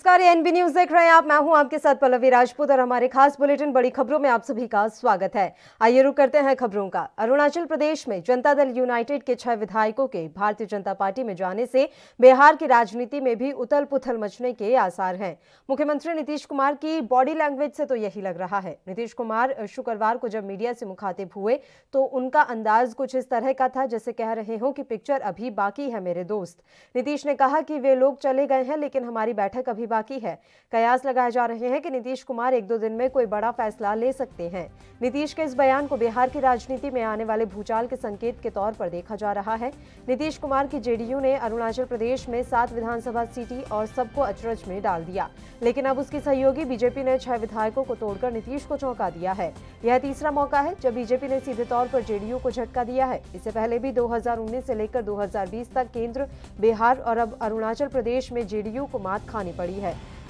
नमस्कार, ANB news देख रहे हैं आप। मैं हूं आपके साथ पल्लवी राजपूत और हमारे खास बुलेटिन बड़ी खबरों में आप सभी का स्वागत है। आइए रुक करते हैं खबरों का। अरुणाचल प्रदेश में जनता दल यूनाइटेड के 6 विधायकों के भारतीय जनता पार्टी में जाने से बिहार की राजनीति में भी उथल पुथल मचने के आसार हैं। मुख्यमंत्री नीतीश कुमार की बॉडी लैंग्वेज से तो यही लग रहा है। नीतीश कुमार शुक्रवार को जब मीडिया से मुखातिब हुए तो उनका अंदाज कुछ इस तरह का था जैसे कह रहे हो कि पिक्चर अभी बाकी है मेरे दोस्त। नीतीश ने कहा कि वे लोग चले गए हैं लेकिन हमारी बैठक अभी बाकी है। कयास लगाए जा रहे हैं कि नीतीश कुमार 1-2 दिन में कोई बड़ा फैसला ले सकते हैं। नीतीश के इस बयान को बिहार की राजनीति में आने वाले भूचाल के संकेत के तौर पर देखा जा रहा है। नीतीश कुमार की जेडीयू ने अरुणाचल प्रदेश में 7 विधानसभा सीटें और सबको अचरज में डाल दिया, लेकिन अब उसकी सहयोगी बीजेपी ने 6 विधायकों को तोड़कर नीतीश को चौंका दिया है। यह तीसरा मौका है जब बीजेपी ने सीधे तौर पर जेडीयू को झटका दिया है। इससे पहले भी 2019 से लेकर 2020 तक केंद्र, बिहार और अब अरुणाचल प्रदेश में जेडीयू को मात खानी पड़ी है।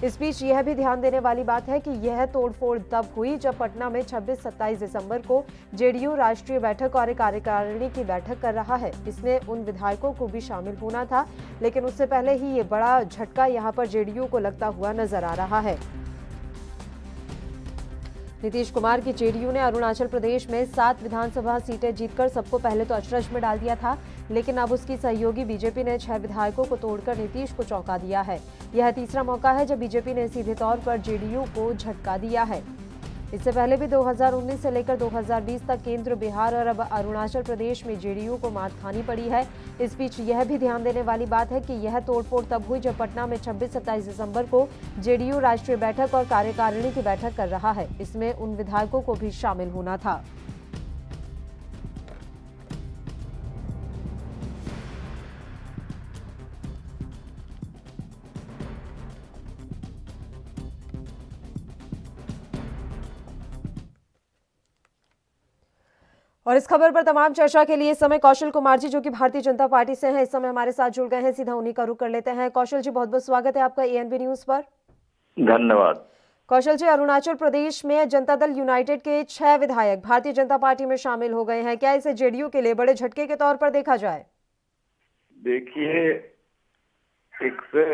इस बीच यह भी ध्यान देने वाली बात है कि यह तोड़फोड़ तब हुई जब पटना में 26-27 दिसंबर को जेडीयू राष्ट्रीय बैठक और कार्यकारिणी की बैठक कर रहा है। इसमें उन विधायकों को भी शामिल होना था, लेकिन उससे पहले ही ये बड़ा झटका यहां पर जेडीयू को लगता हुआ नजर आ रहा है। नीतीश कुमार की जेडीयू ने अरुणाचल प्रदेश में 7 विधानसभा सीटें जीतकर सबको पहले तो अचरज में डाल दिया था, लेकिन अब उसकी सहयोगी बीजेपी ने 6 विधायकों को तोड़कर नीतीश को चौंका दिया है। यह तीसरा मौका है जब बीजेपी ने सीधे तौर पर जेडीयू को झटका दिया है। इससे पहले भी 2019 से लेकर 2020 तक केंद्र, बिहार और अब अरुणाचल प्रदेश में जेडीयू को मात खानी पड़ी है। इस बीच यह भी ध्यान देने वाली बात है कि यह तोड़फोड़ तब हुई जब पटना में 26-27 दिसंबर को जेडीयू राष्ट्रीय बैठक और कार्यकारिणी की बैठक कर रहा है। इसमें उन विधायकों को भी शामिल होना था। और इस खबर पर तमाम चर्चा के लिए इस समय कौशल कुमार जी, जो कि भारतीय जनता पार्टी से हैं, इस समय हमारे साथ जुड़ गए हैं। सीधा उन्हीं का रुख कर लेते हैं। कौशल जी, बहुत बहुत स्वागत है आपका एएनबी न्यूज पर। धन्यवाद। कौशल जी, अरुणाचल प्रदेश में जनता दल यूनाइटेड के 6 विधायक भारतीय जनता पार्टी में शामिल हो गए हैं। क्या इसे जेडीयू के लिए बड़े झटके के तौर पर देखा जाए? देखिए, एक से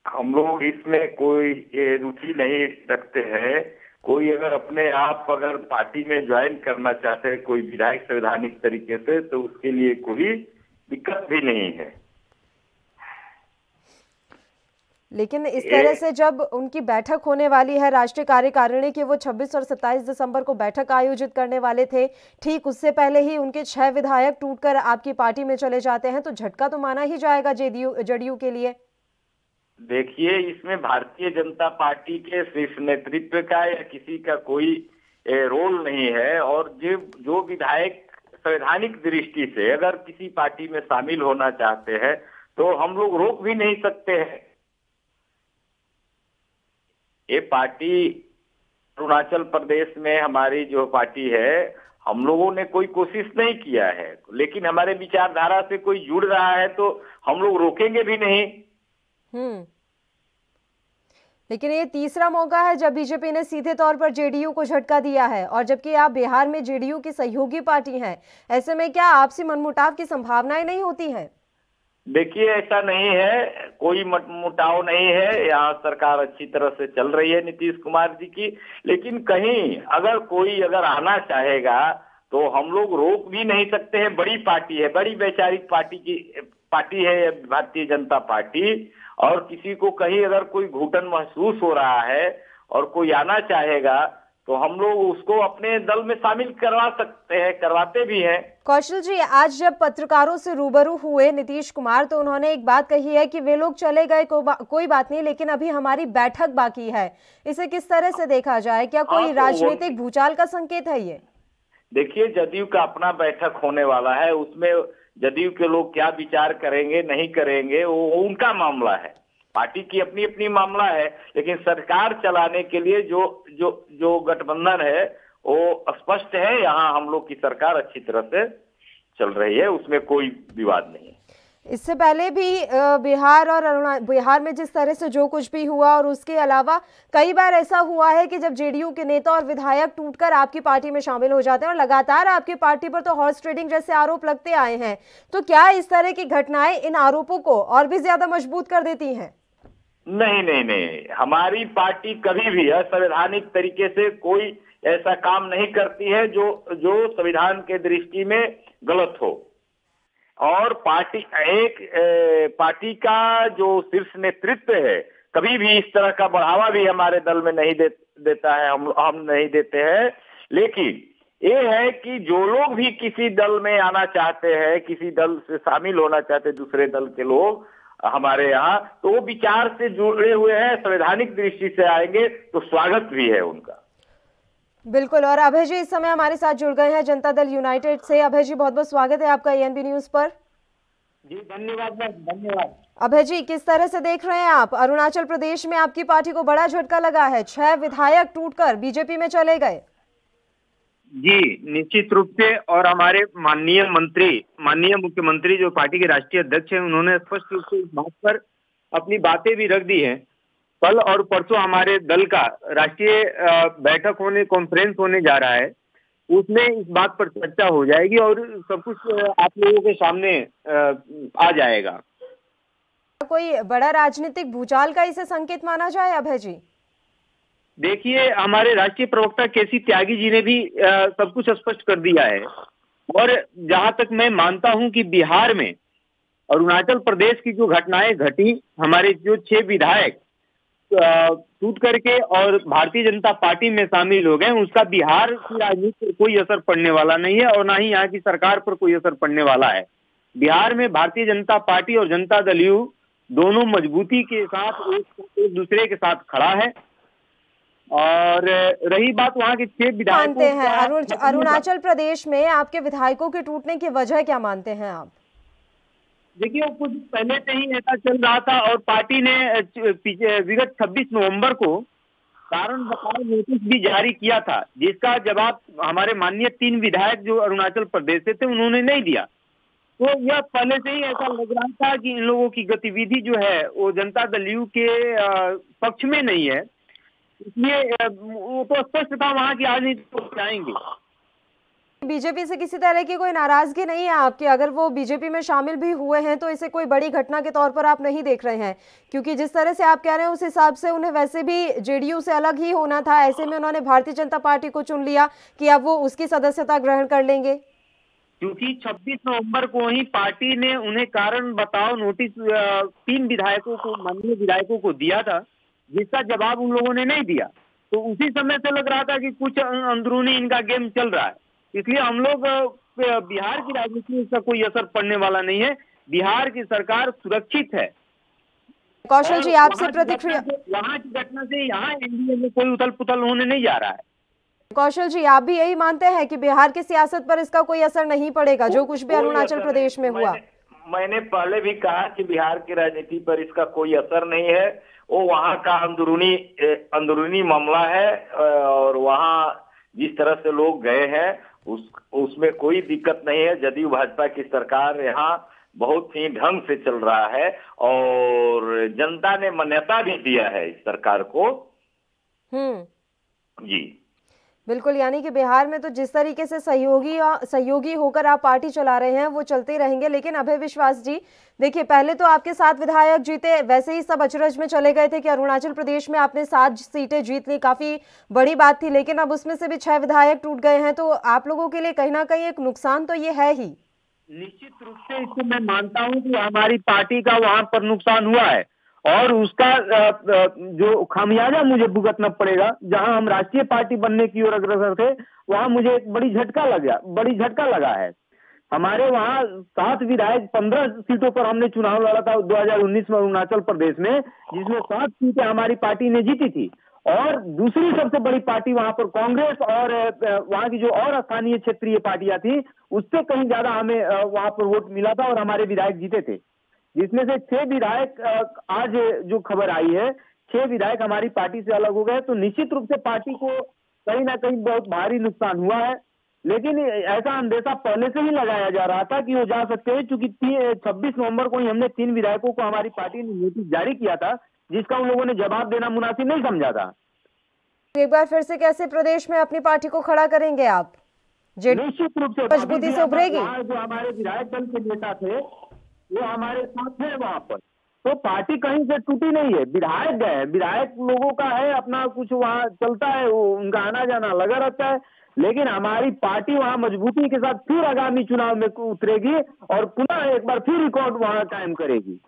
हम लोग इसमें कोई रुचि नहीं रखते हैं। कोई अगर अपने आप अगर पार्टी में ज्वाइन करना चाहते हैं कोई विधायक संवैधानिक तरीके से, तो उसके लिए कोई दिक्कत भी नहीं है। लेकिन इस तरह से जब उनकी बैठक होने वाली है राष्ट्रीय कार्यकारिणी की, वो 26 और 27 दिसंबर को बैठक आयोजित करने वाले थे, ठीक उससे पहले ही उनके 6 विधायक टूटकर आपकी पार्टी में चले जाते हैं, तो झटका तो माना ही जाएगा जेडीयू के लिए। देखिए, इसमें भारतीय जनता पार्टी के शीर्ष नेतृत्व का या किसी का कोई रोल नहीं है। और जो विधायक संवैधानिक दृष्टि से अगर किसी पार्टी में शामिल होना चाहते हैं तो हम लोग रोक भी नहीं सकते हैं। ये पार्टी अरुणाचल प्रदेश में हमारी जो पार्टी है, हम लोगों ने कोई कोशिश नहीं किया है, लेकिन हमारे विचारधारा से कोई जुड़ रहा है तो हम लोग रोकेंगे भी नहीं। लेकिन ये तीसरा मौका है जब बीजेपी ने सीधे तौर पर जेडीयू को झटका दिया है, और जबकि आप बिहार में जेडीयू की सहयोगी पार्टी हैं, ऐसे में क्या आपसी मनमुटाव की संभावनाएं नहीं होती हैं? देखिए, ऐसा नहीं है, कोई मनमुटाव नहीं है। यहाँ सरकार अच्छी तरह से चल रही है नीतीश कुमार जी की, लेकिन कहीं अगर कोई आना चाहेगा तो हम लोग रोक भी नहीं सकते हैं। बड़ी पार्टी है, बड़ी वैचारिक पार्टी है भारतीय जनता पार्टी, और किसी को कहीं अगर कोई घुटन महसूस हो रहा है और कोई आना चाहेगा तो हम लोग उसको अपने दल में शामिल करवा सकते हैं, करवाते भी हैं। कौशल जी, आज जब पत्रकारों से रूबरू हुए नीतीश कुमार, तो उन्होंने एक बात कही है कि वे लोग चले गए कोई बात नहीं, लेकिन अभी हमारी बैठक बाकी है। इसे किस तरह से देखा जाए? क्या कोई राजनीतिक भूचाल का संकेत है ये? देखिए, जदयू का अपना बैठक होने वाला है, उसमें जदयू के लोग क्या विचार करेंगे नहीं करेंगे वो उनका मामला है, पार्टी की अपनी अपनी मामला है। लेकिन सरकार चलाने के लिए जो गठबंधन है वो स्पष्ट है। यहाँ हम लोग की सरकार अच्छी तरह से चल रही है, उसमें कोई विवाद नहीं है। इससे पहले भी बिहार में जिस तरह से जो कुछ भी हुआ, और उसके अलावा कई बार ऐसा हुआ है कि जब जेडीयू के नेता और विधायक टूटकर आपकी पार्टी में शामिल हो जाते हैं और लगातार आपकी पार्टी पर तो हॉर्स ट्रेडिंग जैसे आरोप लगते आए हैं, तो क्या इस तरह की घटनाएं इन आरोपों को और भी ज्यादा मजबूत कर देती हैं? नहीं नहीं नहीं, हमारी पार्टी कभी भी असंवैधानिक तरीके से कोई ऐसा काम नहीं करती है जो जो संविधान के दृष्टि में गलत हो। और पार्टी का जो शीर्ष नेतृत्व है कभी भी इस तरह का बढ़ावा भी हमारे दल में नहीं देता है, हम नहीं देते हैं। लेकिन ये है कि जो लोग भी किसी दल में आना चाहते हैं, किसी दल से शामिल होना चाहते हैं, दूसरे दल के लोग हमारे यहाँ, तो वो विचार से जुड़े हुए हैं, संवैधानिक दृष्टि से आएंगे तो स्वागत भी है उनका। बिल्कुल। और अभय जी इस समय हमारे साथ जुड़ गए हैं जनता दल यूनाइटेड से। अभय जी बहुत बहुत स्वागत है आपका एएनबी न्यूज पर। जी धन्यवाद मैम, धन्यवाद। अभय जी किस तरह से देख रहे हैं आप, अरुणाचल प्रदेश में आपकी पार्टी को बड़ा झटका लगा है, 6 विधायक टूटकर बीजेपी में चले गए। जी निश्चित रूप से, और हमारे माननीय मुख्यमंत्री जो पार्टी के राष्ट्रीय अध्यक्ष हैं, उन्होंने स्पष्ट रूप से इस बात पर अपनी बातें भी रख दी हैं। कल और परसों हमारे दल का राष्ट्रीय कॉन्फ्रेंस होने जा रहा है, उसमें इस बात पर चर्चा हो जाएगी और सब कुछ आप लोगों के सामने आ जाएगा। कोई बड़ा राजनीतिक भूचाल का इसे संकेत माना जाए अभय जी? देखिए, हमारे राष्ट्रीय प्रवक्ता केसी त्यागी जी ने भी सब कुछ स्पष्ट कर दिया है। और जहां तक मैं मानता हूं कि बिहार में अरुणाचल प्रदेश की जो घटनाएं घटी, हमारे जो 6 विधायक टूट करके और भारतीय जनता पार्टी में शामिल हो गए, उसका बिहार की राजनीति पर कोई असर पड़ने वाला नहीं है और ना ही यहाँ की सरकार पर कोई असर पड़ने वाला है। बिहार में भारतीय जनता पार्टी और जनता दल यू दोनों मजबूती के साथ एक दूसरे के साथ खड़ा है। और रही बात वहाँ के 6 विधायकों, मानते हैं अरुणाचल प्रदेश में आपके विधायकों के टूटने की वजह क्या मानते हैं आप? देखिए, वो कुछ पहले से ही ऐसा चल रहा था और पार्टी ने विगत 26 नवंबर को कारण बताओ नोटिस भी जारी किया था, जिसका जवाब हमारे माननीय 3 विधायक जो अरुणाचल प्रदेश से थे उन्होंने नहीं दिया। तो यह पहले से ही ऐसा लग रहा था कि इन लोगों की गतिविधि जो है वो जनता दल यू के पक्ष में नहीं है, इसलिए वो तो स्पष्ट था वहाँ की राजनीति को जाएंगे। बीजेपी से किसी तरह की कोई नाराजगी नहीं है आपकी? अगर वो बीजेपी में शामिल भी हुए हैं तो इसे कोई बड़ी घटना के तौर पर आप नहीं देख रहे हैं, क्योंकि जिस तरह से आप कह रहे हैं उस हिसाब से उन्हें वैसे भी जेडीयू से अलग ही होना था। ऐसे में उन्होंने भारतीय जनता पार्टी को चुन लिया कि अब वो उसकी सदस्यता ग्रहण कर लेंगे, क्योंकि 26 नवंबर को ही पार्टी ने उन्हें कारण बताओ नोटिस 3 विधायकों को, माननीय विधायकों को दिया था, जिसका जवाब उन लोगों ने नहीं दिया। तो उसी समय से लग रहा था कि कुछ अंदरूनी इनका गेम चल रहा है, इसलिए हम लोग बिहार की राजनीति में इसका कोई असर पड़ने वाला नहीं है। बिहार की सरकार सुरक्षित है। कौशल जी आपसे प्रतिक्रिया। वहाँ की घटना से यहाँ एनडीए में कोई उथल पुथल होने नहीं जा रहा है। कौशल जी आप भी यही मानते हैं कि बिहार की सियासत पर इसका कोई असर नहीं पड़ेगा, जो कुछ भी अरुणाचल प्रदेश में हुआ? मैंने पहले भी कहा कि बिहार की राजनीति पर इसका कोई असर नहीं है। वो वहाँ का अंदरूनी मामला है और वहाँ जिस तरह से लोग गए हैं उसमें कोई दिक्कत नहीं है। जदयू भाजपा की सरकार यहाँ बहुत ही ढंग से चल रहा है और जनता ने मान्यता भी दिया है इस सरकार को। जी बिल्कुल, यानी कि बिहार में तो जिस तरीके से सहयोगी होकर आप पार्टी चला रहे हैं वो चलते रहेंगे। लेकिन अभय विश्वास जी देखिए, पहले तो आपके 7 विधायक जीते, वैसे ही सब अचरज में चले गए थे कि अरुणाचल प्रदेश में आपने 7 सीटें जीत ली, काफी बड़ी बात थी। लेकिन अब उसमें से भी 6 विधायक टूट गए हैं, तो आप लोगों के लिए कहीं ना कहीं एक नुकसान तो ये है ही। निश्चित रूप से इसको मैं मानता हूँ कि हमारी पार्टी का वहाँ पर नुकसान हुआ है और उसका जो खामियाजा मुझे भुगतना पड़ेगा। जहां हम राष्ट्रीय पार्टी बनने की ओर अग्रसर थे, वहां मुझे एक बड़ी झटका लगा है। हमारे वहां 7 विधायक 15 सीटों पर हमने चुनाव लड़ा था 2019 में अरुणाचल प्रदेश में, जिसमें 7 सीटें हमारी पार्टी ने जीती थी। और दूसरी सबसे बड़ी पार्टी वहां पर कांग्रेस और वहां की जो और स्थानीय क्षेत्रीय पार्टियां थी, उससे कहीं ज्यादा हमें वहां पर वोट मिला था और हमारे विधायक जीते थे, जिसमें से 6 विधायक आज जो खबर आई है 6 विधायक हमारी पार्टी से अलग हो गए। तो निश्चित रूप से पार्टी को कहीं ना कहीं बहुत भारी नुकसान हुआ है। लेकिन ऐसा अंदेशा पहले से ही लगाया जा रहा था कि वो जा सकते हैं, क्योंकि 26 नवंबर को ही हमने 3 विधायकों को हमारी पार्टी ने नोटिस जारी किया था, जिसका उन लोगों ने जवाब देना मुनासिब नहीं समझा था। एक बार फिर से कैसे प्रदेश में अपनी पार्टी को खड़ा करेंगे आप? निश्चित रूप से मजबूती से उभरेगी। जो हमारे विधायक दल के नेता थे वो हमारे साथ है वहां पर, तो पार्टी कहीं से टूटी नहीं है। विधायक गए हैं, विधायक लोगों का है अपना, कुछ वहाँ चलता है, वो उनका आना जाना लगा रहता है, लेकिन हमारी पार्टी वहाँ मजबूती के साथ फिर आगामी चुनाव में उतरेगी और पुनः एक बार फिर रिकॉर्ड वहाँ कायम करेगी।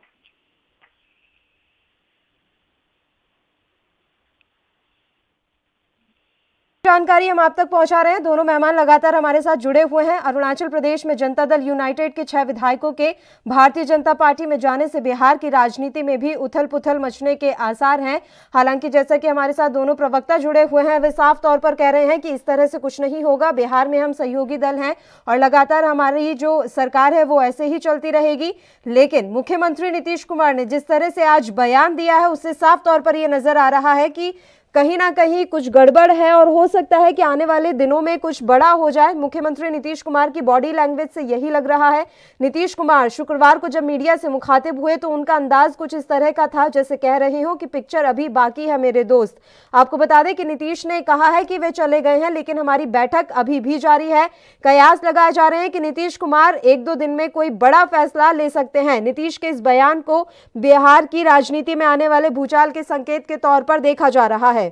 जानकारी हम आप तक पहुंचा रहे हैं। दोनों मेहमान लगातार हमारे साथ जुड़े हुए हैं। अरुणाचल प्रदेश में जनता दल यूनाइटेड के 6 विधायकों के भारतीय जनता पार्टी में जाने से बिहार की राजनीति में भी उथल पुथल मचने के आसार हैं। हालांकि जैसा कि हमारे साथ दोनों प्रवक्ता जुड़े हुए हैं, वे साफ तौर पर कह रहे हैं कि इस तरह से कुछ नहीं होगा, बिहार में हम सहयोगी दल हैं और लगातार हमारी जो सरकार है वो ऐसे ही चलती रहेगी। लेकिन मुख्यमंत्री नीतीश कुमार ने जिस तरह से आज बयान दिया है, उससे साफ तौर पर यह नजर आ रहा है कि कहीं ना कहीं कुछ गड़बड़ है और हो सकता है कि आने वाले दिनों में कुछ बड़ा हो जाए। मुख्यमंत्री नीतीश कुमार की बॉडी लैंग्वेज से यही लग रहा है। नीतीश कुमार शुक्रवार को जब मीडिया से मुखातिब हुए तो उनका अंदाज कुछ इस तरह का था जैसे कह रहे हो कि पिक्चर अभी बाकी है मेरे दोस्त। आपको बता दें कि नीतीश ने कहा है कि वे चले गए हैं, लेकिन हमारी बैठक अभी भी जारी है। कयास लगाए जा रहे हैं कि नीतीश कुमार 1-2 दिन में कोई बड़ा फैसला ले सकते हैं। नीतीश के इस बयान को बिहार की राजनीति में आने वाले भूचाल के संकेत के तौर पर देखा जा रहा है।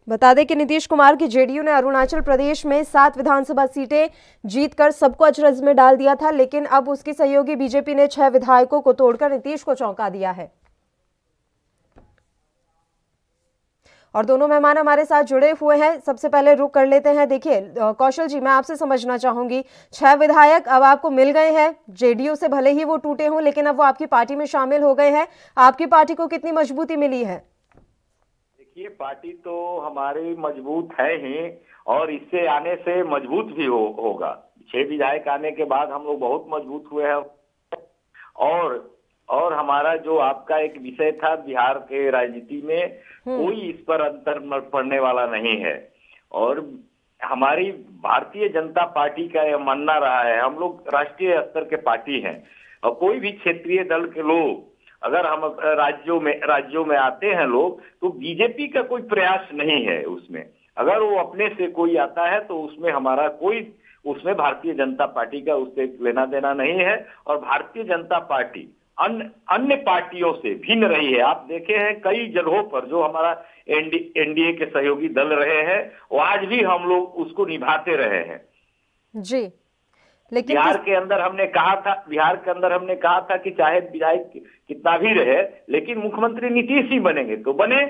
बता दें कि नीतीश कुमार की जेडीयू ने अरुणाचल प्रदेश में 7 विधानसभा सीटें जीतकर सबको अचरज में डाल दिया था, लेकिन अब उसकी सहयोगी बीजेपी ने 6 विधायकों को तोड़कर नीतीश को चौंका दिया है। और दोनों मेहमान हमारे साथ जुड़े हुए हैं। सबसे पहले रुक कर लेते हैं। देखिए कौशल जी, मैं आपसे समझना चाहूंगी, 6 विधायक अब आपको मिल गए हैं। जेडीयू से भले ही वो टूटे हों, लेकिन अब वो आपकी पार्टी में शामिल हो गए हैं। आपकी पार्टी को कितनी मजबूती मिली है? ये पार्टी तो हमारी मजबूत है ही और इससे आने से मजबूत भी होगा। 6 विधायक आने के बाद हम लोग बहुत मजबूत हुए हैं और हमारा जो आपका एक विषय था बिहार के राजनीति में, कोई इस पर अंतर पड़ने वाला नहीं है। और हमारी भारतीय जनता पार्टी का यह मानना रहा है, हम लोग राष्ट्रीय स्तर के पार्टी हैं और कोई भी क्षेत्रीय दल के लोग अगर हम राज्यों में आते हैं लोग, तो बीजेपी का कोई प्रयास नहीं है उसमें। अगर वो अपने से कोई आता है तो उसमें हमारा कोई, उसमें भारतीय जनता पार्टी का उससे लेना देना नहीं है। और भारतीय जनता पार्टी अन्य पार्टियों से भिन्न रही है। आप देखे हैं कई जगहों पर जो हमारा एनडीए के सहयोगी दल रहे हैं, वो आज भी हम लोग उसको निभाते रहे हैं जी। लेकिन बिहार के अंदर हमने कहा था कि चाहे विधायक कितना भी रहे, लेकिन मुख्यमंत्री नीतीश ही बनेंगे, तो बने,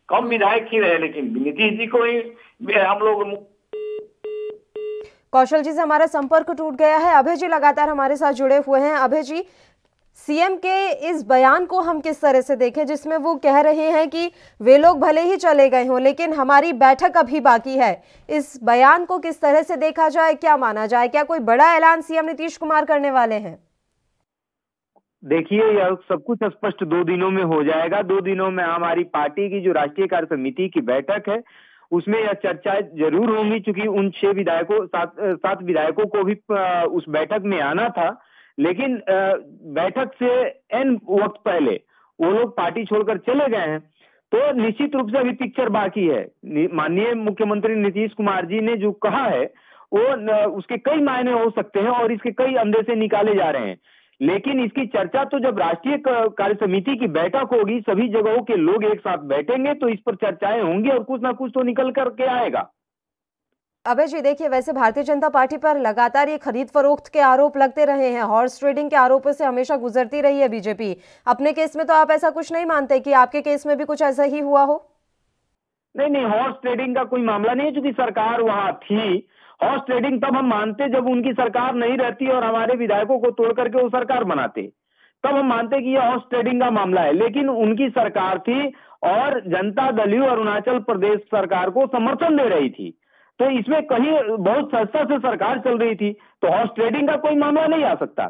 कम विधायक ही रहे, लेकिन नीतीश जी को ही हम लोग। कौशल जी से हमारा संपर्क टूट गया है। अभय जी लगातार हमारे साथ जुड़े हुए हैं। अभय जी, सीएम के इस बयान को हम किस तरह से देखें, जिसमें वो कह रहे हैं कि वे लोग भले ही चले गए हों, लेकिन हमारी बैठक अभी बाकी है। इस बयान को किस तरह से देखा जाए, क्या माना जाए? क्या कोई बड़ा ऐलान सीएम नीतीश कुमार करने वाले हैं? देखिए, यह सब कुछ स्पष्ट 2 दिनों में हो जाएगा। 2 दिनों में हमारी पार्टी की जो राष्ट्रीय कार्य समिति की बैठक है, उसमें यह चर्चा जरूर होंगी, क्योंकि उन 6 विधायकों 7 विधायकों को भी उस बैठक में आना था। लेकिन बैठक से एन वक्त पहले वो लोग पार्टी छोड़कर चले गए हैं, तो निश्चित रूप से अभी पिक्चर बाकी है। माननीय मुख्यमंत्री नीतीश कुमार जी ने जो कहा है वो उसके कई मायने हो सकते हैं और इसके कई अंदेशे निकाले जा रहे हैं। लेकिन इसकी चर्चा तो जब राष्ट्रीय कार्य समिति की बैठक होगी, सभी जगहों के लोग एक साथ बैठेंगे, तो इस पर चर्चाएं होंगी और कुछ ना कुछ तो निकल करके आएगा। अभय जी, देखिए वैसे भारतीय जनता पार्टी पर लगातार ये खरीद फरोख्त के आरोप लगते रहे हैं, हॉर्स ट्रेडिंग के आरोपों से हमेशा गुजरती रही है बीजेपी। अपने केस में तो आप ऐसा कुछ नहीं मानते कि आपके केस में भी कुछ ऐसा ही हुआ हो? नहीं, हॉर्स ट्रेडिंग का कोई मामला नहीं है, क्योंकि सरकार वहां थी। हॉर्स ट्रेडिंग तब हम मानते जब उनकी सरकार नहीं रहती और हमारे विधायकों को तोड़ करके वो सरकार बनाते, तब हम मानते कि यह हॉर्स ट्रेडिंग का मामला है। लेकिन उनकी सरकार थी और जनता दल यू अरुणाचल प्रदेश सरकार को समर्थन दे रही थी, तो इसमें कहीं बहुत सस्ता से सरकार चल रही थी, तो हॉर्स ट्रेडिंग का कोई मामला नहीं आ सकता।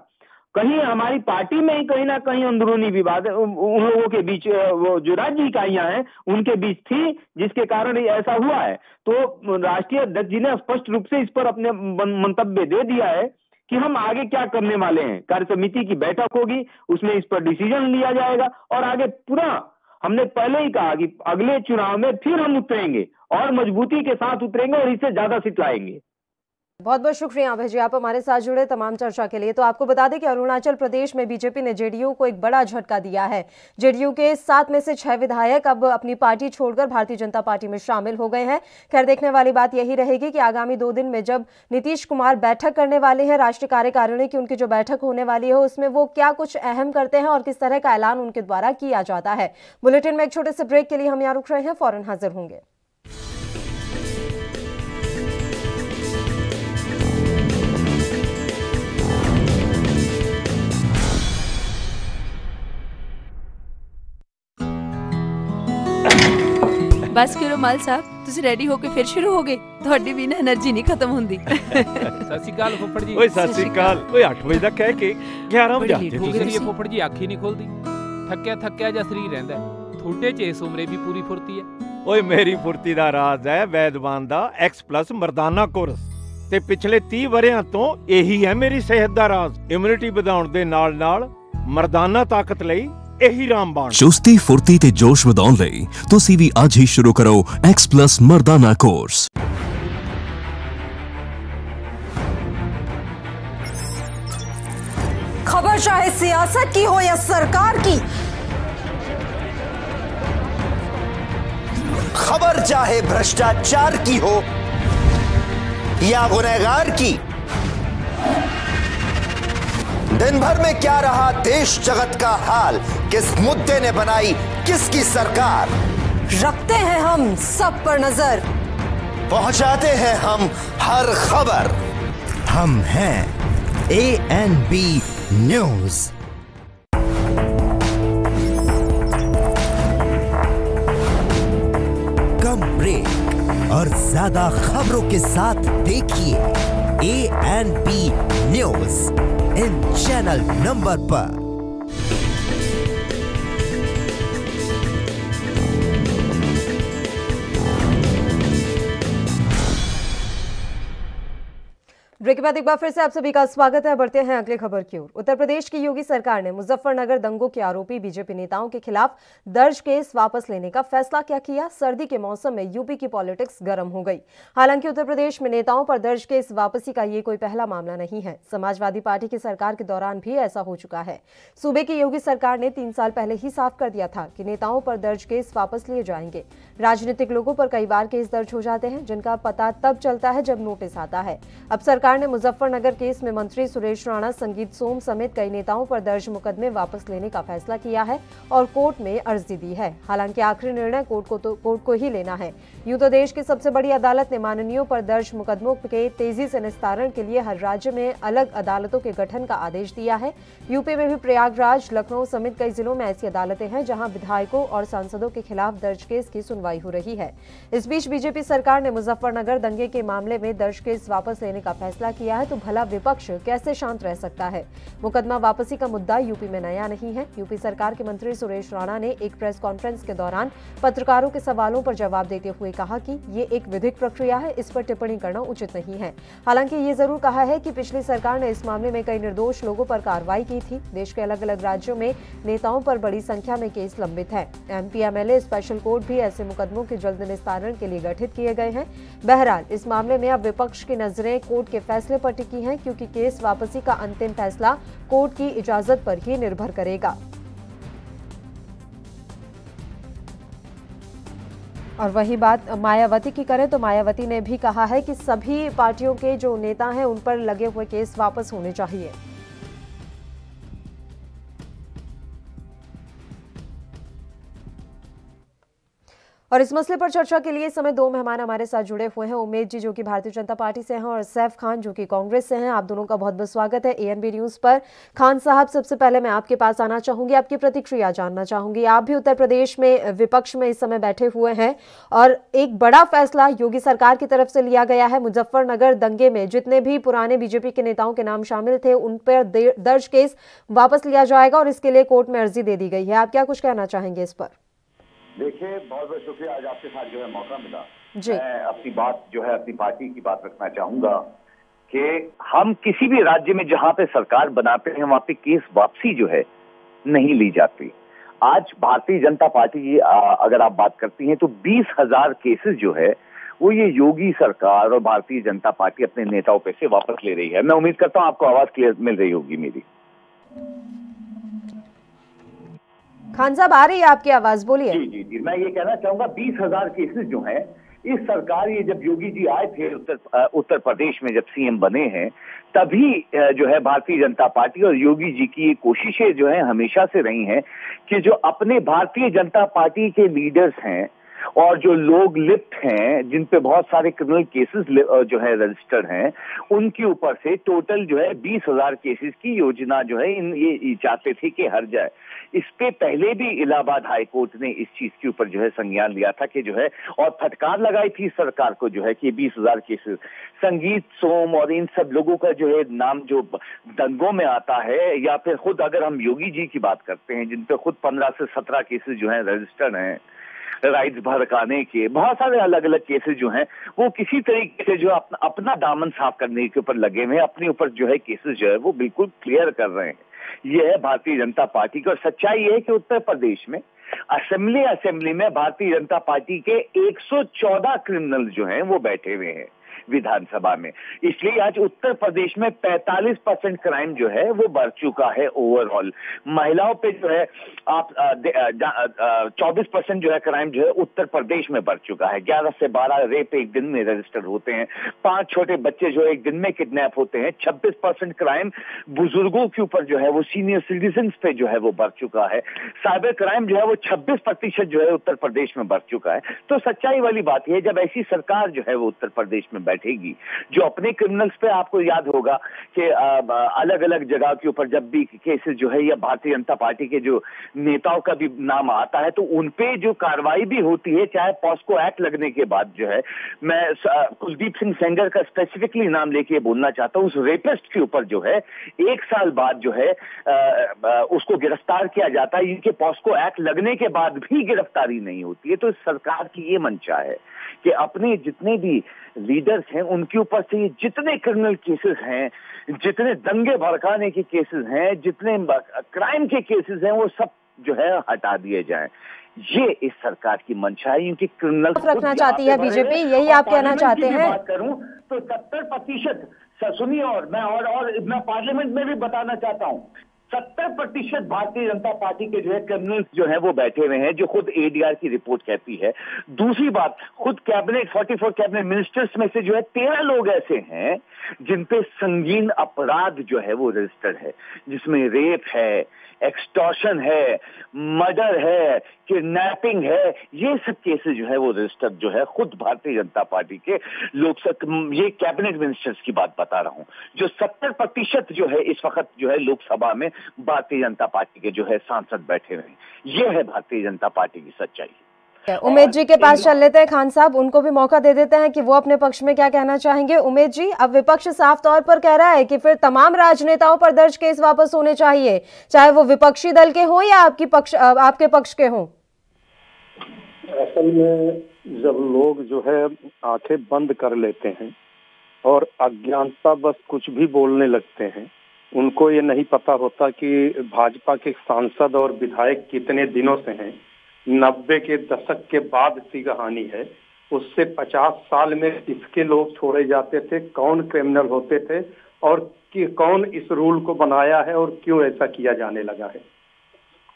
कहीं हमारी पार्टी में ही कहीं ना कहीं अंदरूनी विवाद उन लोगों के बीच, वो जो राज्य इकाइयां हैं उनके बीच थी, जिसके कारण ऐसा हुआ है। तो राष्ट्रीय अध्यक्ष जी ने स्पष्ट रूप से इस पर अपने मंतव्य दे दिया है कि हम आगे क्या करने वाले हैं। कार्य समिति की बैठक होगी, उसमें इस पर डिसीजन लिया जाएगा और आगे पुनः हमने पहले ही कहा कि अगले चुनाव में फिर हम उतरेंगे और मजबूती के साथ उतरेंगे और इससे ज्यादा सीट लाएंगे। बहुत बहुत शुक्रिया अभय जी, आप हमारे साथ जुड़े तमाम चर्चा के लिए। तो आपको बता दें कि अरुणाचल प्रदेश में बीजेपी ने जेडीयू को एक बड़ा झटका दिया है। जेडीयू के 7 में से 6 विधायक अब अपनी पार्टी छोड़कर भारतीय जनता पार्टी में शामिल हो गए हैं। खैर, देखने वाली बात यही रहेगी कि आगामी 2 दिन में जब नीतीश कुमार बैठक करने वाले हैं, राष्ट्रीय कार्यकारिणी की उनकी जो बैठक होने वाली है, उसमें वो क्या कुछ अहम करते हैं और किस तरह का ऐलान उनके द्वारा किया जाता है। बुलेटिन में एक छोटे से ब्रेक के लिए हम यहाँ रुक रहे हैं, फौरन हाजिर होंगे। बस करो माल साहब, तुसी रेडी होके फिर शुरू हो गए। ਤੁਹਾਡੀ ਵੀ ਨਾ એનર્ਜੀ ਨਹੀਂ ਖਤਮ ਹੁੰਦੀ। ਸਤਿ ਸ਼੍ਰੀ ਅਕਾਲ ਫੁੱਫੜ ਜੀ। ਓਏ ਸਤਿ ਸ਼੍ਰੀ ਅਕਾਲ। ਓਏ 8 ਵਜੇ ਦਾ ਕਹਿ ਕੇ 11 ਵਜੇ ਆਤੇ ਤੁਸੀਂ। ਫੁੱਫੜ ਜੀ ਅੱਖ ਹੀ ਨਹੀਂ ਖੁੱਲਦੀ, ਥੱਕਿਆ ਜਿਹਾ ਸਰੀਰ ਰਹਿੰਦਾ। ਤੁਹਾਡੇ ਚ ਇਸ ਉਮਰੇ ਵੀ ਪੂਰੀ ਫੁਰਤੀ ਹੈ। ਓਏ ਮੇਰੀ ਫੁਰਤੀ ਦਾ ਰਾਜ਼ ਹੈ ਵੈਦਵਾਨ ਦਾ X+ ਮਰਦਾਨਾ ਕੋਰਸ ਤੇ ਪਿਛਲੇ 30 ਵਰਿਆਂ ਤੋਂ ਇਹੀ ਹੈ ਮੇਰੀ ਸਿਹਤ ਦਾ ਰਾਜ਼। ਇਮਿਊਨਿਟੀ ਵਧਾਉਣ ਦੇ ਨਾਲ ਮਰਦਾਨਾ ਤਾਕਤ ਲਈ ਇਹੀ ਰਾਮਬਾਣ। ਚੁਸਤੀ ਫੁਰਤੀ ਤੇ ਜੋਸ਼ ਵਧਾਉਣ ਲਈ ਤੁਸੀਂ ਵੀ ਅੱਜ ਹੀ ਸ਼ੁਰੂ ਕਰੋ X+ ਮਰਦਾਨਾ ਕੋਰਸ। खबर चाहे सियासत की हो या सरकार की, खबर चाहे भ्रष्टाचार की हो या गुनहगार की, दिन भर में क्या रहा देश जगत का हाल, किस मुद्दे ने बनाई किसकी सरकार, रखते हैं हम सब पर नजर, पहुंचाते हैं हम हर खबर। हम हैं ANB न्यूज। कम ब्रेक और ज्यादा खबरों के साथ देखिए ANB news in channel number पर। ब्रेक के बाद एक बार फिर से आप सभी का स्वागत है। बढ़ते हैं अगली खबर की ओर। उत्तर प्रदेश की योगी सरकार ने मुजफ्फरनगर दंगों के आरोपी बीजेपी नेताओं के खिलाफ दर्ज केस वापस लेने का फैसला क्या किया। सर्दी के मौसम में यूपी की पॉलिटिक्स गर्म हो गई। हालांकि उत्तर प्रदेश में नेताओं पर दर्ज केस वापसी का ये कोई पहला मामला नहीं है। समाजवादी पार्टी की सरकार के दौरान भी ऐसा हो चुका है। सूबे की योगी सरकार ने 3 साल पहले ही साफ कर दिया था कि नेताओं पर दर्ज केस वापस लिए जाएंगे। राजनीतिक लोगों पर कई बार केस दर्ज हो जाते हैं जिनका पता तब चलता है जब नोटिस आता है। अब सरकार ने मुजफ्फरनगर केस में मंत्री सुरेश राणा, संगीत सोम समेत कई नेताओं पर दर्ज मुकदमे वापस लेने का फैसला किया है और कोर्ट में अर्जी दी है। हालांकि आखिरी निर्णय कोर्ट को ही लेना है। यूं तो देश की सबसे बड़ी अदालत ने माननीयों पर दर्ज मुकदमों के तेजी से निस्तारण के लिए हर राज्य में अलग अदालतों के गठन का आदेश दिया है। यूपी में भी प्रयागराज, लखनऊ समेत कई जिलों में ऐसी अदालतें हैं जहां विधायकों और सांसदों के खिलाफ दर्ज केस की सुनवाई हो रही है। इस बीच बीजेपी सरकार ने मुजफ्फरनगर दंगे के मामले में दर्ज केस वापस लेने का फैसला किया है, तो भला विपक्ष कैसे शांत रह सकता है। मुकदमा वापसी का मुद्दा यूपी में नया नहीं है। यूपी सरकार के मंत्री सुरेश राणा ने एक प्रेस कॉन्फ्रेंस के दौरान पत्रकारों के सवालों पर जवाब देते हुए कहा कि ये एक विधिक प्रक्रिया है, इस पर टिप्पणी करना उचित नहीं है। हालांकि ये जरूर कहा है कि पिछली सरकार ने इस मामले में कई निर्दोष लोगों पर कार्रवाई की थी। देश के अलग अलग राज्यों में नेताओं पर बड़ी संख्या में केस लंबित है। MP MLA स्पेशल कोर्ट भी ऐसे मुकदमों के जल्द निस्तारण के लिए गठित किए गए हैं। बहरहाल इस मामले में अब विपक्ष की नजरें कोर्ट के फैसले पर टिकी हैं, क्योंकि केस वापसी का अंतिम फैसला कोर्ट की इजाजत पर ही निर्भर करेगा। और वही बात मायावती की करें तो मायावती ने भी कहा है कि सभी पार्टियों के जो नेता हैं उन पर लगे हुए केस वापस होने चाहिए। और इस मसले पर चर्चा के लिए इस समय 2 मेहमान हमारे साथ जुड़े हुए हैं। उमेद जी जो कि भारतीय जनता पार्टी से हैं और सैफ खान जो कि कांग्रेस से हैं। आप दोनों का बहुत बहुत स्वागत है ANB न्यूज पर। खान साहब, सबसे पहले मैं आपके पास आना चाहूंगी, आपकी प्रतिक्रिया जानना चाहूंगी। आप भी उत्तर प्रदेश में विपक्ष में इस समय बैठे हुए हैं और एक बड़ा फैसला योगी सरकार की तरफ से लिया गया है। मुजफ्फरनगर दंगे में जितने भी पुराने बीजेपी के नेताओं के नाम शामिल थे उन पर दर्ज केस वापस लिया जाएगा और इसके लिए कोर्ट में अर्जी दे दी गई है। आप क्या कुछ कहना चाहेंगे इस पर? देखिए, बहुत बहुत शुक्रिया, आज आपके साथ जो है मौका मिला। जी, मैं अपनी बात जो है अपनी पार्टी की बात रखना चाहूंगा कि हम किसी भी राज्य में जहां पे सरकार बनाते हैं वहां पे केस वापसी जो है नहीं ली जाती। आज भारतीय जनता पार्टी की अगर आप बात करती हैं तो 20,000 केसेस जो है वो ये योगी सरकार और भारतीय जनता पार्टी अपने नेताओं पे से वापस ले रही है। मैं उम्मीद करता हूं आपको आवाज क्लियर मिल रही होगी मेरी। खान साहब, आ रही है आपकी आवाज, बोलिए। जी जी जी, मैं ये कहना चाहूंगा 20,000 केसेस जो हैं इस सरकार, ये जब योगी जी आए थे उत्तर प्रदेश में, जब सीएम बने हैं, तभी जो है भारतीय जनता पार्टी और योगी जी की ये कोशिशें जो है हमेशा से रही हैं कि जो अपने भारतीय जनता पार्टी के लीडर्स हैं और जो लोग लिप्त हैं, जिन पे बहुत सारे क्रिमिनल केसेस जो है रजिस्टर्ड हैं, उनके ऊपर से टोटल जो है 20,000 केसेस की योजना जो है ये चाहते थे कि हट जाए। इस पे पहले भी इलाहाबाद हाई कोर्ट ने इस चीज के ऊपर जो है संज्ञान लिया था कि जो है, और फटकार लगाई थी सरकार को जो है कि 20,000 केसेस, संगीत सोम और इन सब लोगों का जो है नाम जो दंगों में आता है, या फिर खुद अगर हम योगी जी की बात करते हैं जिन पे खुद 15 से 17 केसेस जो है रजिस्टर्ड हैं राइट्स भड़काने के, बहुत सारे अलग अलग केसेस जो हैं वो किसी तरीके से जो अपना दामन साफ करने के ऊपर लगे हुए हैं, अपने ऊपर जो है केसेस जो है वो बिल्कुल क्लियर कर रहे हैं। ये है भारतीय जनता पार्टी की। और सच्चाई ये है कि उत्तर प्रदेश में असेंबली में भारतीय जनता पार्टी के 114 क्रिमिनल जो हैं वो बैठे हुए हैं विधानसभा में। इसलिए आज उत्तर प्रदेश में 45% क्राइम जो है वो बढ़ चुका है ओवरऑल। महिलाओं पे जो है आप 24% जो है क्राइम जो है उत्तर प्रदेश में बढ़ चुका है। 11 से 12 रेप एक दिन में रजिस्टर्ड होते हैं। 5 छोटे बच्चे जो एक दिन में किडनैप होते हैं। 26% क्राइम बुजुर्गों के ऊपर जो है वो सीनियर सिटीजन पे जो है वो बढ़ चुका है। साइबर क्राइम जो है वो 26% जो है उत्तर प्रदेश में बढ़ चुका है। तो सच्चाई वाली बात है, जब ऐसी सरकार जो है वो उत्तर प्रदेश में बैठेगी जो अपने क्रिमिनल्स पे, आपको याद होगा कि अलग अलग जगह के ऊपर जब भी केसेस जो है या भारतीय जनता पार्टी के जो नेताओं का भी नाम आता है तो उनपे जो कार्रवाई भी होती है, चाहे पॉस्को एक्ट लगने के बाद जो है, मैं कुलदीप सिंह सेंगर का स्पेसिफिकली नाम लेके बोलना चाहता हूं, उस रेपिस्ट के ऊपर जो है 1 साल बाद जो है उसको गिरफ्तार किया जाता है। इनके पॉस्को एक्ट लगने के बाद भी गिरफ्तारी नहीं होती है। तो सरकार की ये मंशा है कि अपने जितने भी लीडर्स हैं उनके ऊपर से जितने क्रिमिनल केसेस हैं, जितने दंगे भड़काने के केसेस हैं, जितने क्राइम के केसेस हैं, वो सब जो है हटा दिए जाएं। ये इस सरकार की मंशा है। क्योंकि क्रिमिनल रखना चाहती है बीजेपी, यही आप कहना चाहते हैं? बात करूं तो 70% सुनिए, और मैं पार्लियामेंट में भी बताना चाहता हूं, 70% भारतीय जनता पार्टी के जो है क्रिमिनल्स जो है वो बैठे हुए हैं, जो खुद एडीआर की रिपोर्ट कहती है। दूसरी बात, खुद कैबिनेट 44 कैबिनेट मिनिस्टर्स में से जो है 13 लोग ऐसे हैं जिन पे संगीन अपराध जो है वो रजिस्टर्ड है, जिसमें रेप है, एक्सटॉर्शन है, मर्डर है, किडनैपिंग है। ये सब केसेस जो है वो रजिस्टर्ड जो है खुद भारतीय जनता पार्टी के ये कैबिनेट मिनिस्टर्स की बात बता रहा हूं, जो 70% जो है इस वक्त जो है लोकसभा में भारतीय जनता पार्टी के जो है सांसद बैठे हुए हैं। ये है भारतीय जनता पार्टी की सच्चाई। उमेद जी के पास चल लेते हैं। खान साहब, उनको भी मौका दे देते हैं कि वो अपने पक्ष में क्या कहना चाहेंगे। उमेद जी, अब विपक्ष साफ तौर पर कह रहा है कि फिर तमाम राजनेताओं पर दर्ज केस वापस होने चाहिए, चाहे वो विपक्षी दल के हों या आपके पक्ष के हों। असल में जब लोग जो है आंखें बंद कर लेते हैं और अज्ञानता बस कुछ भी बोलने लगते हैं, उनको ये नहीं पता होता कि भाजपा के सांसद और विधायक कितने दिनों से हैं। 90 के दशक के बाद की कहानी है। उससे 50 साल में किसके लोग छोड़े जाते थे, कौन क्रिमिनल होते थे और कि कौन इस रूल को बनाया है और क्यों ऐसा किया जाने लगा है।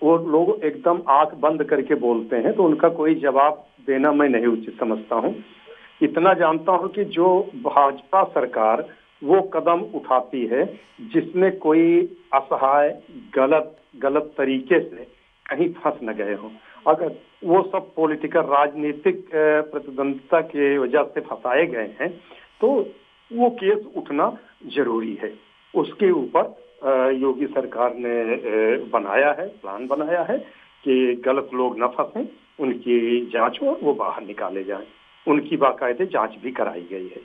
वो लोग एकदम आंख बंद करके बोलते हैं, तो उनका कोई जवाब देना मैं नहीं उचित समझता हूँ। इतना जानता हूँ कि जो भाजपा सरकार वो कदम उठाती है जिसमें कोई असहाय गलत तरीके से कहीं फंस न गए हों, अगर वो सब पॉलिटिकल राजनीतिक प्रतिद्वंदिता के वजह से फंसाए गए हैं तो वो केस उठना जरूरी है। उसके ऊपर योगी सरकार ने प्लान बनाया है कि गलत लोग न फंसें, उनकी जांच हो, वो बाहर निकाले जाएं। उनकी बाकायदे जांच भी कराई गई है।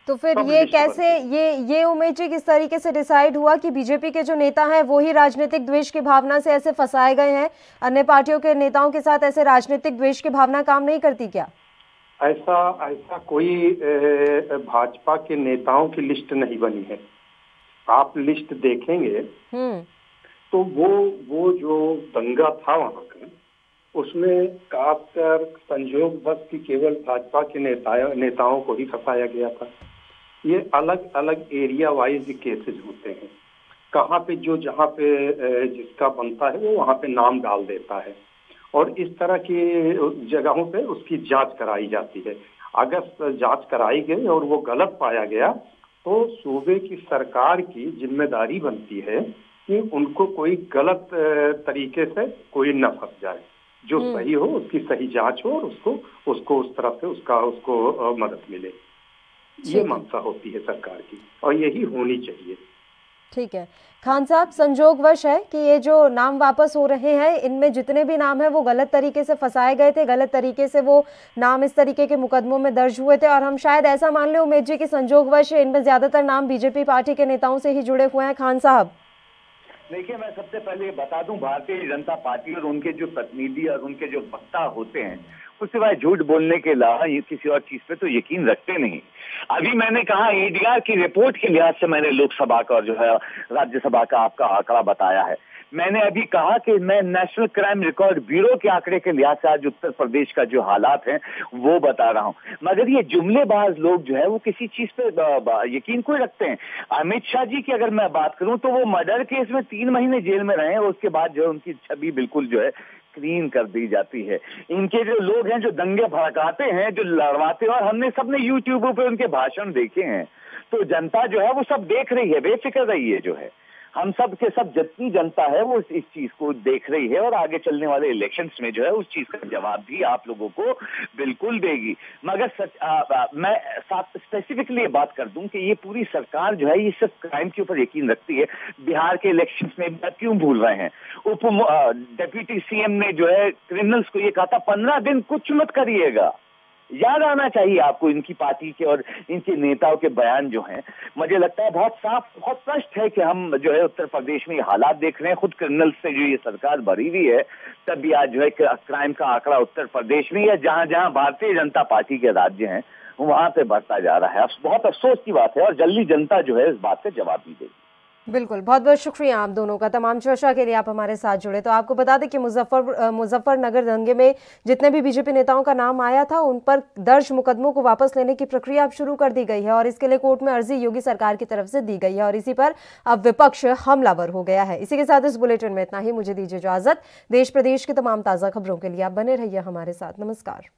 तो फिर ये कैसे, ये उमेद जी किस तरीके से डिसाइड हुआ कि बीजेपी के जो नेता हैं वो ही राजनीतिक द्वेष की भावना से ऐसे फंसाए गए हैं? अन्य पार्टियों के नेताओं के साथ ऐसे राजनीतिक द्वेष की भावना काम नहीं करती क्या? ऐसा कोई भाजपा के नेताओं की लिस्ट नहीं बनी है। आप लिस्ट देखेंगे तो वो जो दंगा था वहाँ का, उसमें खासकर संयोगवश की केवल भाजपा के नेताओं को ही फंसाया गया था। ये अलग अलग एरिया वाइज केसेस होते हैं, कहाँ पे जो जहाँ पे जिसका बनता है वो वहाँ पे नाम डाल देता है और इस तरह की जगहों पे उसकी जांच कराई जाती है। अगर जांच कराई गई और वो गलत पाया गया तो सूबे की सरकार की जिम्मेदारी बनती है कि उनको कोई गलत तरीके से कोई न फंस जाए, जो सही हो उसकी सही जांच हो और उसको उस तरफ से उसको मदद मिले। ये मंशा होती है सरकार की और यही होनी चाहिए। ठीक है खान साहब, संजोगवश है कि ये जो नाम वापस हो रहे हैं, इनमें जितने भी नाम हैं वो गलत तरीके से फंसाए गए थे, गलत तरीके से वो नाम इस तरीके के मुकदमों में दर्ज हुए थे और हम शायद ऐसा मान लें उमेश जी कि संजोगवश इनमें ज्यादातर नाम बीजेपी पार्टी के नेताओं से ही जुड़े हुए हैं। खान साहब, देखिए, मैं सबसे पहले बता दूं, भारतीय जनता पार्टी और उनके जो प्रतिनिधि और उनके जो वक्ता होते हैं उसके सिवाय झूठ बोलने के अलावा ये किसी और चीज पे तो यकीन रखते नहीं। अभी मैंने कहा ईडीआर की रिपोर्ट के लिहाज से मैंने लोकसभा का और जो है राज्यसभा का आपका आंकड़ा बताया है। मैंने अभी कहा कि मैं नेशनल क्राइम रिकॉर्ड ब्यूरो के आंकड़े के लिहाज से आज उत्तर प्रदेश का जो हालात हैं वो बता रहा हूं। मगर ये जुमलेबाज लोग जो है वो किसी चीज पे यकीन कोई रखते हैं। अमित शाह जी की अगर मैं बात करूं तो वो मर्डर केस में 3 महीने जेल में रहे और उसके बाद जो है उनकी छवि बिल्कुल जो है क्लीन कर दी जाती है। इनके जो लोग हैं जो दंगे भड़काते हैं, जो लड़वाते हैं, और हमने सबने यूट्यूब पे उनके भाषण देखे हैं, तो जनता जो है वो सब देख रही है, बेफिक्र रही है। जो है हम सब के सब जितनी जनता है वो इस चीज को देख रही है और आगे चलने वाले इलेक्शंस में जो है उस चीज का जवाब भी आप लोगों को बिल्कुल देगी। मगर मैं स्पेसिफिकली ये बात कर दूं कि ये पूरी सरकार जो है ये सिर्फ क्राइम के ऊपर यकीन रखती है। बिहार के इलेक्शंस में क्यों भूल रहे हैं, डिप्टी सीएम ने जो है क्रिमिनल्स को ये कहा था 15 दिन कुछ मत करिएगा। याद आना चाहिए आपको इनकी पार्टी के और इनके नेताओं के बयान जो हैं। मुझे लगता है बहुत साफ, बहुत स्पष्ट है कि हम जो है उत्तर प्रदेश में ये हालात देख रहे हैं। खुद क्रिमिनल से जो ये सरकार भरी हुई है, तब भी आज जो है क्राइम का आंकड़ा उत्तर प्रदेश में या जहां जहां भारतीय जनता पार्टी के राज्य हैं वहां पे बढ़ता जा रहा है। बहुत अफसोस की बात है और जल्दी जनता जो है इस बात का जवाब भी देगी। बिल्कुल, बहुत बहुत शुक्रिया आप दोनों का तमाम चर्चा के लिए आप हमारे साथ जुड़े। तो आपको बता दें कि मुजफ्फरनगर दंगे में जितने भी बीजेपी नेताओं का नाम आया था उन पर दर्ज मुकदमों को वापस लेने की प्रक्रिया अब शुरू कर दी गई है और इसके लिए कोर्ट में अर्जी योगी सरकार की तरफ से दी गई है और इसी पर अब विपक्ष हमलावर हो गया है। इसी के साथ इस बुलेटिन में इतना ही। मुझे दीजिए इजाजत। देश प्रदेश की तमाम ताज़ा खबरों के लिए आप बने रहिए हमारे साथ। नमस्कार।